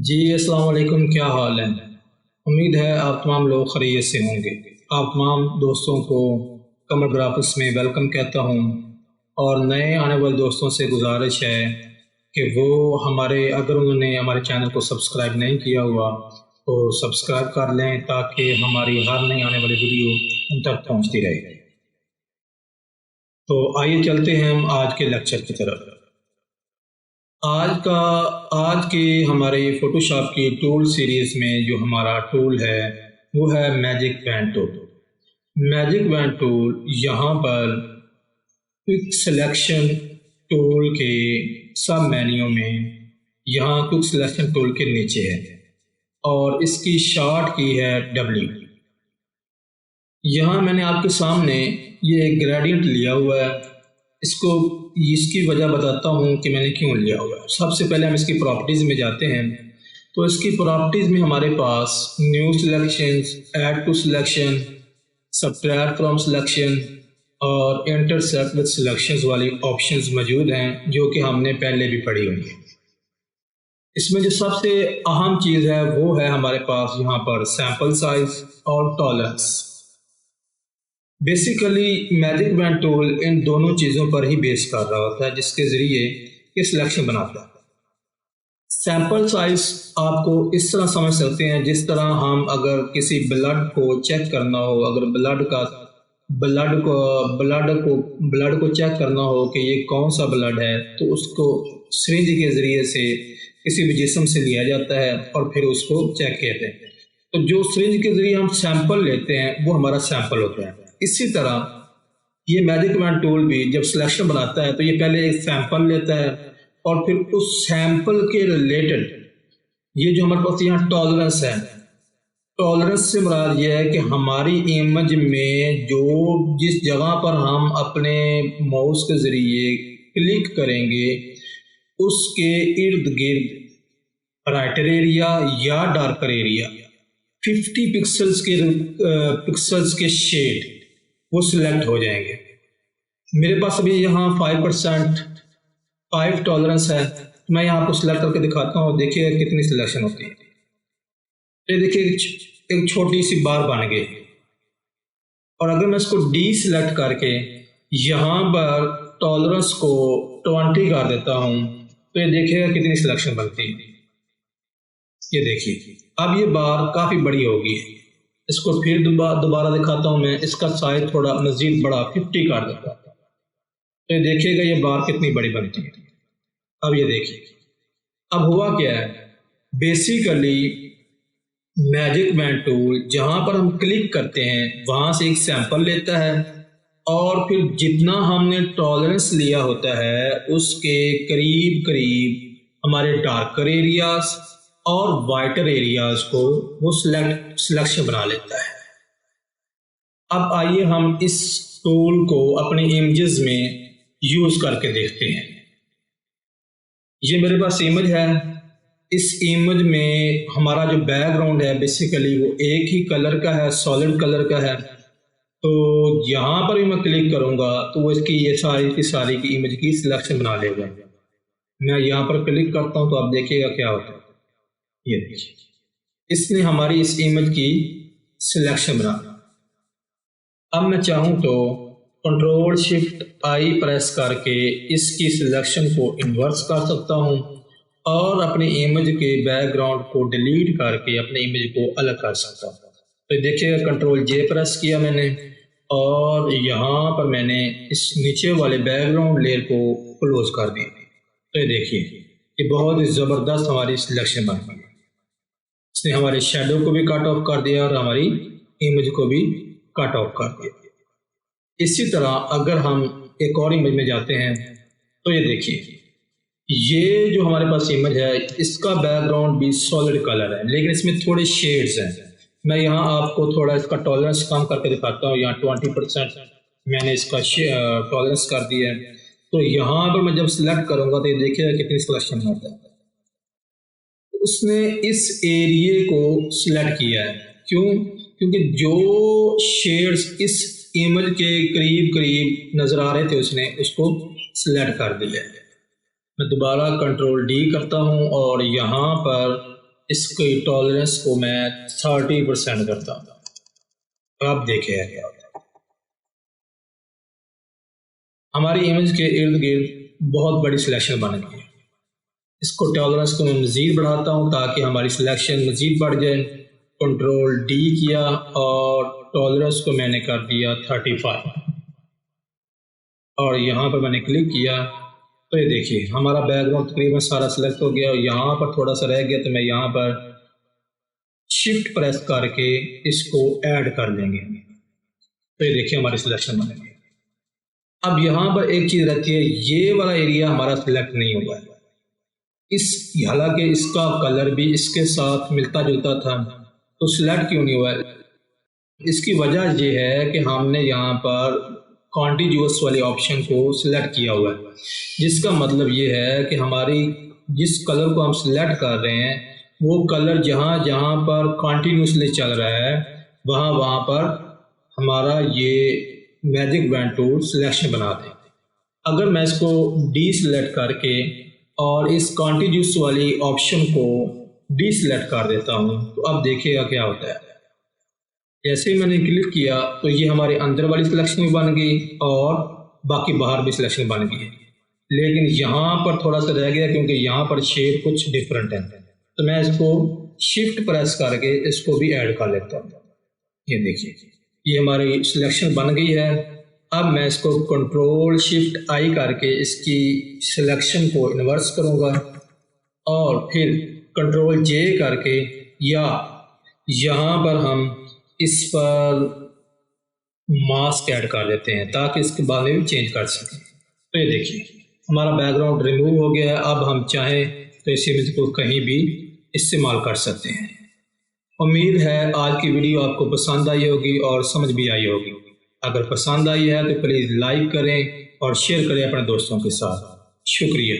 जी अस्सलाम वालेकुम, क्या हाल है। उम्मीद है आप तमाम लोग खैरियत से होंगे। आप तमाम दोस्तों को कमर ग्राफिक्स में वेलकम कहता हूँ और नए आने वाले दोस्तों से गुजारिश है कि वो अगर उन्होंने हमारे चैनल को सब्सक्राइब नहीं किया हुआ तो सब्सक्राइब कर लें ताकि हमारी हर नई आने वाली वीडियो उन तक पहुँचती रहे। तो आइए चलते हैं हम आज के लेक्चर की तरफ। आज के हमारे फोटोशॉप की टूल सीरीज़ में जो हमारा टूल है वो है magic wand tool. Magic wand tool यहाँ पर क्विक सिलेक्शन टूल के सब मेन्यू में यहाँ क्विक सिलेक्शन टूल के नीचे है और इसकी शॉर्ट की है W। यहाँ मैंने आपके सामने ये एक ग्रेडियंट लिया हुआ है। इसकी वजह बताता हूँ कि मैंने क्यों लिया हुआ है। सबसे पहले हम इसकी प्रॉपर्टीज़ में जाते हैं। तो इसकी प्रॉपर्टीज़ में हमारे पास new selections, add to selection, subtract from selection और इंटरसेक्ट विद सिलेक्शंस वाली ऑप्शंस मौजूद हैं जो कि हमने पहले भी पढ़ी हुई हैं। इसमें जो सबसे अहम चीज़ है वो है हमारे पास यहाँ पर सैम्पल साइज और tolerance. Basically magic wand tool इन दोनों चीज़ों पर ही बेस कर रहा होता है जिसके ज़रिए ये सिलेक्शन बनाता है। सैम्पल साइज आपको इस तरह समझ सकते हैं जिस तरह हम अगर किसी ब्लड को चेक करना हो, अगर ब्लड को चेक करना हो कि ये कौन सा ब्लड है तो उसको सिरिंज के ज़रिए से किसी भी जिस्म से लिया जाता है और फिर उसको चेक कहते हैं। तो जो सिरिंज के ज़रिए हम सैंपल लेते हैं वो हमारा सैंपल होता है। इसी तरह ये मैजिक वैन टूल भी जब सिलेक्शन बनाता है तो ये पहले एक सैंपल लेता है और फिर उस सैंपल के रिलेटेड ये जो हमारे पास यहाँ टॉलरेंस है, टॉलरेंस से मुराद ये है कि हमारी इमेज में जिस जगह पर हम अपने माउस के ज़रिए क्लिक करेंगे उसके इर्द गिर्द ब्राइटर एरिया या डार्कर एरिया 50 पिक्सल्स के शेड वो सिलेक्ट हो जाएंगे। मेरे पास अभी यहाँ 5 टॉलरेंस है। मैं यहाँ आपको सिलेक्ट करके दिखाता हूँ, देखिए कितनी सिलेक्शन होती है। ये देखिए एक छोटी सी बार बन गई और अगर मैं इसको डी सिलेक्ट करके यहाँ पर टॉलरेंस को 20 कर देता हूँ तो ये देखिएगा कितनी सिलेक्शन बनती है। ये देखिए अब ये बार काफ़ी बड़ी होगी। इसको फिर दोबारा दिखाता हूँ मैं, इसका साइज थोड़ा मज़ीद बड़ा 50 कर देता हूँ तो ये देखिएगा ये बार कितनी बड़ी बनती है। अब ये देखिए अब हुआ क्या है, बेसिकली मैजिक वैन टूल जहाँ पर हम क्लिक करते हैं वहाँ से एक सैंपल लेता है और फिर जितना हमने टॉलरेंस लिया होता है उसके करीब करीब हमारे डार्कर एरियाज और वाइटर एरियाज को वो सिलेक्शन बना लेता है। अब आइए हम इस टूल को अपने इमेजेस में यूज करके देखते हैं। ये मेरे पास इमेज है। इस इमेज में हमारा जो बैकग्राउंड है बेसिकली वो एक ही कलर का है, सॉलिड कलर का है। तो यहाँ पर भी मैं क्लिक करूँगा तो वो इसकी ये सारी की इमेज की सिलेक्शन बना लेगा। मैं यहाँ पर क्लिक करता हूँ तो आप देखिएगा क्या होता है। ये देखिए इसने हमारी इस इमेज की सिलेक्शन बना। अब मैं चाहूँ तो कंट्रोल शिफ्ट आई प्रेस करके इसकी सिलेक्शन को इन्वर्स कर सकता हूँ और अपनी इमेज के बैकग्राउंड को डिलीट करके अपने इमेज को अलग कर सकता हूँ। तो देखिएगा कंट्रोल जे प्रेस किया मैंने और यहाँ पर मैंने इस नीचे वाले बैकग्राउंड लेयर को क्लोज कर दी। तो ये देखिए ये बहुत ही ज़बरदस्त हमारी सिलेक्शन बन गई। इसने हमारे शेडो को भी कट ऑफ कर दिया और हमारी इमेज को भी कट ऑफ कर दिया। इसी तरह अगर हम एक और इमेज में जाते हैं तो ये देखिए ये जो हमारे पास इमेज है इसका बैकग्राउंड भी सॉलिड कलर है लेकिन इसमें थोड़े शेड्स हैं। मैं यहाँ आपको थोड़ा इसका टॉलरेंस कम करके दिखाता हूँ। यहाँ 20% मैंने इसका टॉलरेंस कर दिया है। तो यहाँ पर मैं जब सिलेक्ट करूँगा तो ये देखिएगा कितनी सिलेक्शन होता है। उसने इस एरिए को सिलेक्ट किया है। क्यों? क्योंकि जो शेड्स इस इमेज के करीब करीब नज़र आ रहे थे उसने उसको सिलेक्ट कर दिया है। मैं दोबारा कंट्रोल डी करता हूँ और यहाँ पर इसकी टॉलरेंस को मैं 30% करता हूँ। अब देखिए क्या होता है। हमारी इमेज के इर्द गिर्द बहुत बड़ी सिलेक्शन बन गई है। इसको टॉलरेंस को मैं मज़ीद बढ़ाता हूँ ताकि हमारी सिलेक्शन मज़ीद बढ़ जाए। कंट्रोल डी किया और टॉलरेंस को मैंने कर दिया 35 और यहाँ पर मैंने क्लिक किया तो ये देखिए हमारा बैकग्राउंड तकरीबन सारा सिलेक्ट हो गया। यहाँ पर थोड़ा सा रह गया तो मैं यहाँ पर शिफ्ट प्रेस करके इसको ऐड कर लेंगे तो ये देखिए हमारी सिलेक्शन बन गई। अब यहाँ पर एक चीज़ रहती है, ये वाला एरिया हमारा सिलेक्ट नहीं हुआ है। हालांकि इसका कलर भी इसके साथ मिलता जुलता था तो सिलेक्ट क्यों नहीं हुआ है? इसकी वजह ये है कि हमने यहाँ पर कॉन्टिन्यूअस वाले ऑप्शन को सिलेक्ट किया हुआ है, जिसका मतलब ये है कि हमारी जिस कलर को हम सिलेक्ट कर रहे हैं वो कलर जहाँ जहाँ पर कॉन्टिन्यूसली चल रहा है वहाँ पर हमारा ये मैजिक बैंड टूल सिलेक्शन बना दें। अगर मैं इसको डी सिलेक्ट करके और इस कॉन्टिन्यूस वाली ऑप्शन को डी सिलेक्ट कर देता हूँ तो अब देखिएगा क्या होता है। जैसे ही मैंने क्लिक किया तो ये हमारे अंदर वाली सिलेक्शन भी बन गई और बाकी बाहर भी सिलेक्शन बन गई, लेकिन यहाँ पर थोड़ा सा रह गया क्योंकि यहाँ पर शेड कुछ डिफरेंट है। तो मैं इसको शिफ्ट प्रेस करके इसको भी ऐड कर लेता हूँ। ये देखिए ये हमारी सिलेक्शन बन गई है। अब मैं इसको कंट्रोल शिफ्ट आई करके इसकी सिलेक्शन को इन्वर्स करूँगा और फिर कंट्रोल जे करके या यहाँ पर हम इस पर मास्क ऐड कर देते हैं ताकि इसके बाद में भी चेंज कर सकें। तो ये देखिए हमारा बैकग्राउंड रिमूव हो गया है। अब हम चाहें तो इस इमेज को कहीं भी इस्तेमाल कर सकते हैं। उम्मीद है आज की वीडियो आपको पसंद आई होगी और समझ भी आई होगी। अगर पसंद आई है तो प्लीज़ लाइक करें और शेयर करें अपने दोस्तों के साथ। शुक्रिया।